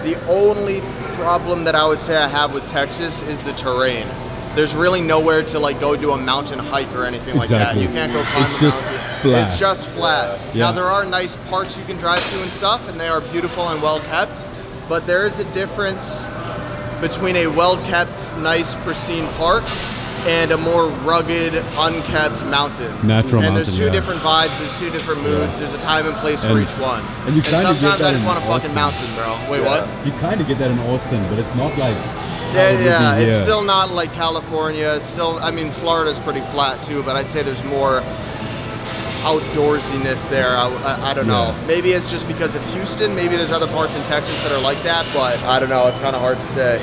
the only problem that I would say I have with Texas is the terrain. There's really nowhere to like go do a mountain hike or anything like that. You can't go climb a mountain. Flat. It's just flat. Now there are nice parks you can drive to and stuff, and they are beautiful and well kept, but there is a difference between a well kept, nice, pristine park and a more rugged, unkept mountain. Natural and mountain, there's two yeah. different vibes, there's two different moods, there's a time and place for And- each one. and you kinda get sometimes that I just in want a fucking Austin. mountain, bro. Wait, what? You kind of get that in Austin, but it's not like. how Yeah, it would yeah, be it's here. still not like California. It's still, I mean, Florida's pretty flat too, but I'd say there's more outdoorsiness there. I don't know. Maybe it's just because of Houston. Maybe there's other parts in Texas that are like that, but I don't know. It's kind of hard to say.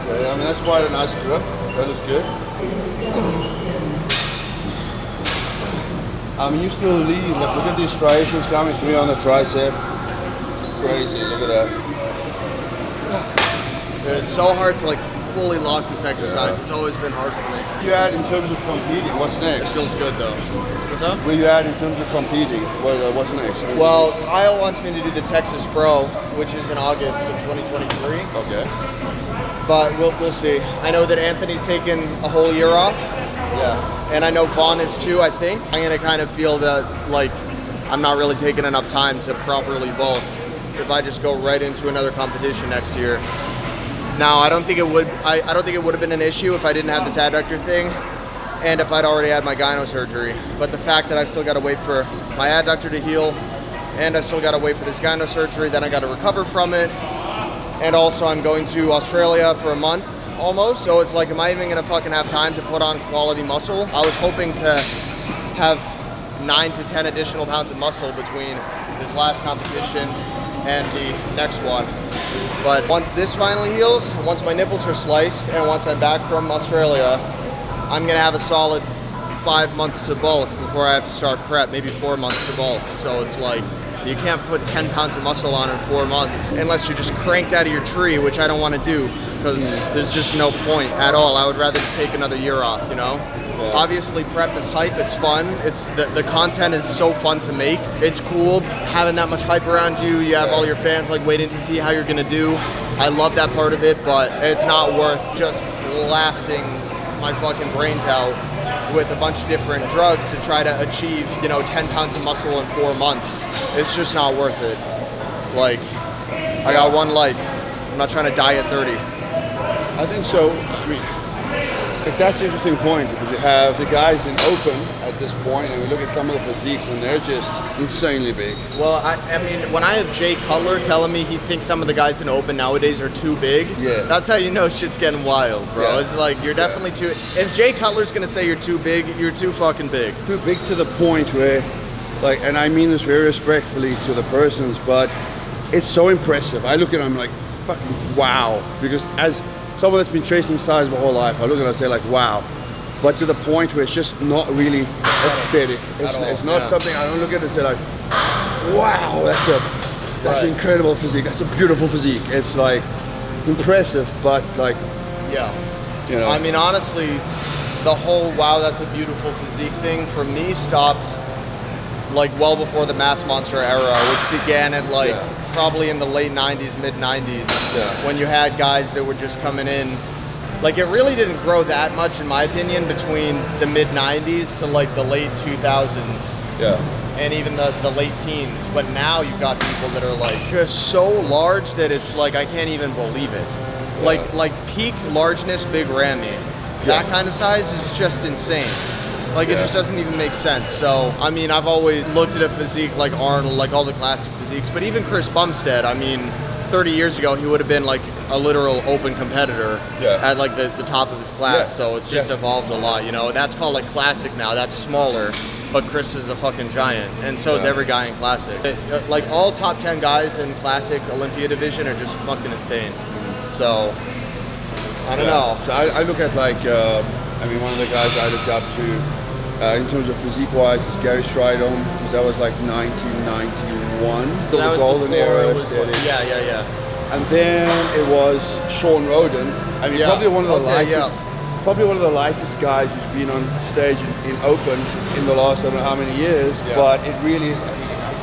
Okay, I mean, that's quite a nice grip. That is good. I mean, you still lead. Look at these striations coming through on the tricep. Crazy, look at that. It's so hard to like fully lock this exercise. It's always been hard for me. Where you at in terms of competing? What's next? It feels good though. What's up? Where you at in terms of competing? What's next? Well, Kyle wants me to do the Texas Pro, which is in August of 2023. Okay. But we'll see. I know that Anthony's taken a whole year off. Yeah. And I know Vaughn is too, I think. I'm gonna kind of feel that like I'm not really taking enough time to properly bulk if I just go right into another competition next year. Now, I don't think it would have been an issue if I didn't have this adductor thing and if I'd already had my gyno surgery. But the fact that I've still got to wait for my adductor to heal and I've still got to wait for this gyno surgery, then I got to recover from it. And also I'm going to Australia for a month almost. So it's like, am I even gonna fucking have time to put on quality muscle? I was hoping to have 9 to 10 additional pounds of muscle between this last competition and the next one. But once this finally heals, once my nipples are sliced, and once I'm back from Australia, I'm gonna have a solid 5 months to bulk before I have to start prep, maybe 4 months to bulk. So it's like, you can't put 10 pounds of muscle on in 4 months unless you're just cranked out of your tree, which I don't want to do because there's just no point at all. I would rather just take another year off, you know? Yeah. Obviously prep is hype, it's fun. It's the content is so fun to make. It's cool having that much hype around you. You have all your fans like waiting to see how you're gonna do. I love that part of it, but it's not worth just blasting my fucking brains out with a bunch of different drugs to try to achieve, you know, 10 pounds of muscle in 4 months. It's just not worth it. Like, I got one life. I'm not trying to die at 30. I think so. I mean, but that's an interesting point because you have the guys in open at this point, and we look at some of the physiques, and they're just insanely big. Well, I mean, when I have Jay Cutler telling me he thinks some of the guys in open nowadays are too big, that's how you know shit's getting wild, bro. Yeah. It's like, you're definitely too... If Jay Cutler's gonna say you're too big, you're too fucking big. Too big to the point where, like, and I mean this very respectfully to the persons, but it's so impressive. I look at them like, fucking wow. Because as someone that's been chasing size my whole life, I look at it and say like, wow. But to the point where it's just not really aesthetic. It's not something, I don't look at it and say like, wow, that's incredible physique. That's a beautiful physique. It's like, it's impressive, but like, yeah. You know. I mean, honestly, the whole wow, that's a beautiful physique thing for me stopped like well before the Mass Monster era, which began at like probably in the late 90s, mid 90s, when you had guys that were just coming in. Like, it really didn't grow that much, in my opinion, between the mid 90s to like the late 2000s. Yeah. And even the late teens. But now you've got people that are like just so large that it's like, I can't even believe it. Yeah. Like peak largeness, big Ramy. That kind of size is just insane. Like, it just doesn't even make sense. So, I mean, I've always looked at a physique like Arnold, like all the classic physiques, but even Chris Bumstead, I mean, 30 years ago, he would have been like a literal open competitor at like the top of his class. So it's just evolved a lot, you know. That's called like classic now, that's smaller, but Chris is a fucking giant, and so is every guy in classic. Like, all top 10 guys in classic Olympia division are just fucking insane. So, I don't know. So I look at like, I mean, one of the guys I looked up to in terms of physique-wise is Gary Stridham, because that was like 1991. That was golden era like, yeah. And then it was Sean Roden. I mean, probably one of the lightest. Probably one of the lightest guys who's been on stage in open in the last, I don't know how many years. But it really,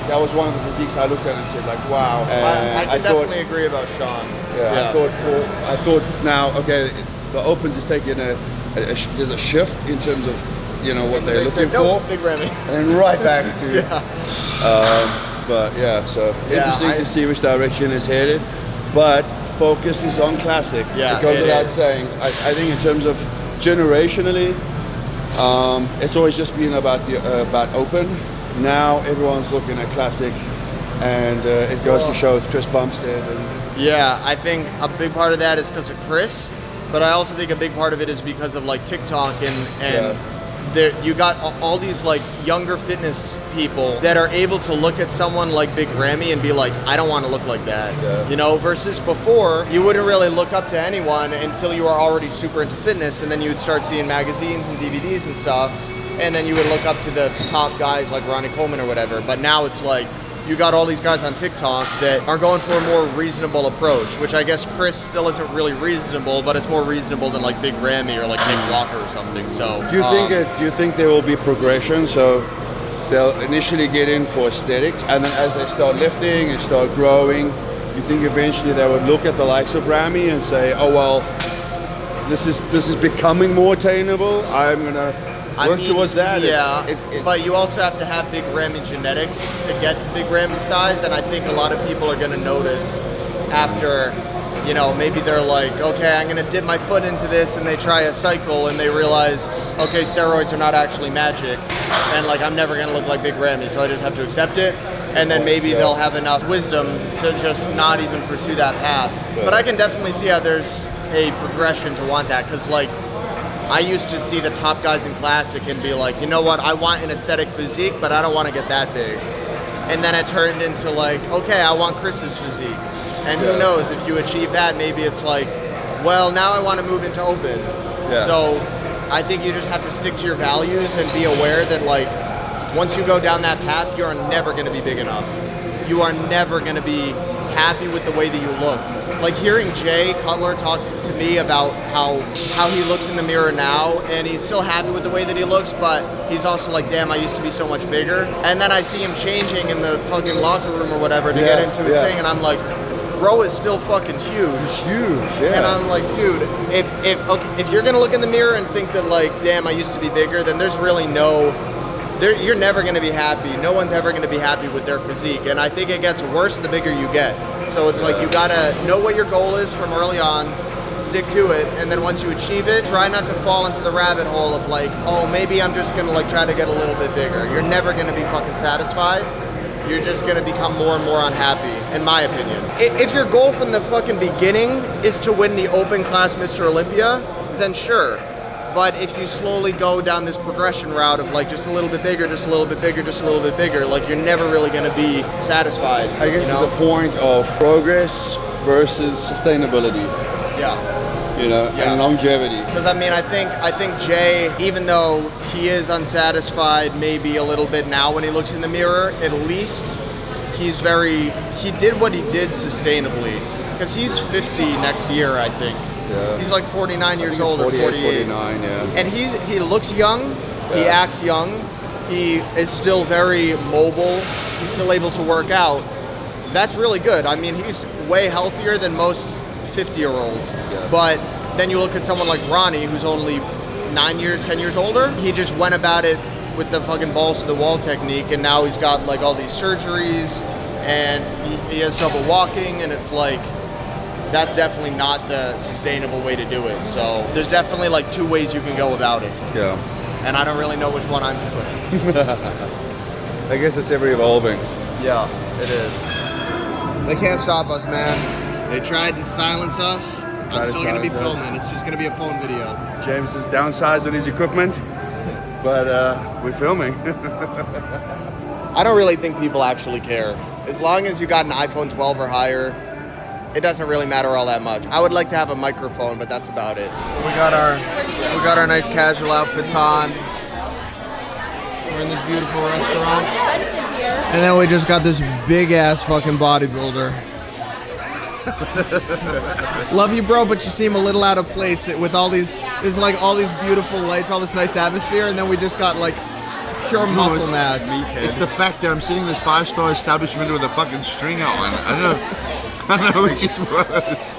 that was one of the physiques I looked at and said like, wow. I can definitely agree about Sean. I thought now, okay, the opens is taking there's a shift in terms of, you know, what they're looking for. Big Remy. And right back to but yeah, so interesting to see which direction it's headed. But focus is on classic. It goes without saying. I think in terms of generationally, it's always just been about open. Now everyone's looking at classic, and it goes to show it's Chris Bumstead. And yeah, I think a big part of that is because of Chris, but I also think a big part of it is because of like TikTok and you got all these like younger fitness people that are able to look at someone like Big Ramy and be like, I don't want to look like that, you know, versus before you wouldn't really look up to anyone until you were already super into fitness, and then you would start seeing magazines and DVDs and stuff, and then you would look up to the top guys like Ronnie Coleman or whatever. But now it's like you got all these guys on TikTok that are going for a more reasonable approach, which I guess Chris still isn't really reasonable, but it's more reasonable than like Big Ramy or like Nick Walker or something. So do you think there will be progression? So they'll initially get in for aesthetics, and then as they start lifting and start growing, you think eventually they would look at the likes of Ramy and say, oh well, this is becoming more attainable, I'm gonna work towards that. Yeah, but you also have to have Big Ramy genetics to get to Big Ramy size, and I think a lot of people are gonna notice after, you know, maybe they're like, okay, I'm gonna dip my foot into this, and they try a cycle and they realize, okay, steroids are not actually magic, and like I'm never gonna look like Big Ramy, so I just have to accept it. And then maybe they'll have enough wisdom to just not even pursue that path. But I can definitely see how there's a progression to want that, because like I used to see the top guys in classic and be like, you know what, I want an aesthetic physique, but I don't want to get that big. And then it turned into like, okay, I want Chris's physique. And who knows, if you achieve that, maybe it's like, well, now I want to move into open. So I think you just have to stick to your values and be aware that like, once you go down that path, you're never going to be big enough. You are never going to be happy with the way that you look. Like hearing Jay Cutler talk to me about how he looks in the mirror now, and he's still happy with the way that he looks, but he's also like, damn, I used to be so much bigger. And then I see him changing in the fucking locker room or whatever to get into his thing, and I'm like, bro is still fucking huge. He's huge, And I'm like, dude, if you're gonna look in the mirror and think that like, damn, I used to be bigger, then there's really you're never gonna be happy. No one's ever gonna be happy with their physique. And I think it gets worse the bigger you get. So it's like you gotta know what your goal is from early on, stick to it, and then once you achieve it, try not to fall into the rabbit hole of like, oh, maybe I'm just gonna like try to get a little bit bigger. You're never gonna be fucking satisfied. You're just gonna become more and more unhappy, in my opinion. If your goal from the fucking beginning is to win the open class Mr. Olympia, then sure. But if you slowly go down this progression route of like just a little bit bigger, just a little bit bigger, just a little bit bigger, like you're never really gonna be satisfied. I guess it's the point of progress versus sustainability. You know, and longevity. Because I mean, I think Jay, even though he is unsatisfied maybe a little bit now when he looks in the mirror, at least he did what he did sustainably. Because he's 50 next year, I think. He's like 49 years old or 48. 49, And he looks young, he acts young, he is still very mobile, he's still able to work out. That's really good. I mean, he's way healthier than most 50-year-olds. But then you look at someone like Ronnie, who's only 10 years older. He just went about it with the fucking balls to the wall technique, and now he's got like all these surgeries, and he has trouble walking, and it's like, that's definitely not the sustainable way to do it. So there's definitely like two ways you can go about it. And I don't really know which one I'm doing. I guess it's ever evolving. Yeah, it is. They can't stop us, man. They tried to silence us. I'm still gonna be filming. It's just gonna be a phone video. James is downsized on his equipment, but we're filming. I don't really think people actually care. As long as you got an iPhone 12 or higher, it doesn't really matter all that much. I would like to have a microphone, but that's about it. We got our nice casual outfits on. We're in this beautiful restaurant. And then we just got this big ass fucking bodybuilder. Love you, bro, but you seem a little out of place with all these, there's like all these beautiful lights, all this nice atmosphere, and then we just got like pure muscle mass. It's the fact that I'm sitting in this 5-star establishment with a fucking stringer on. I don't know which is worse.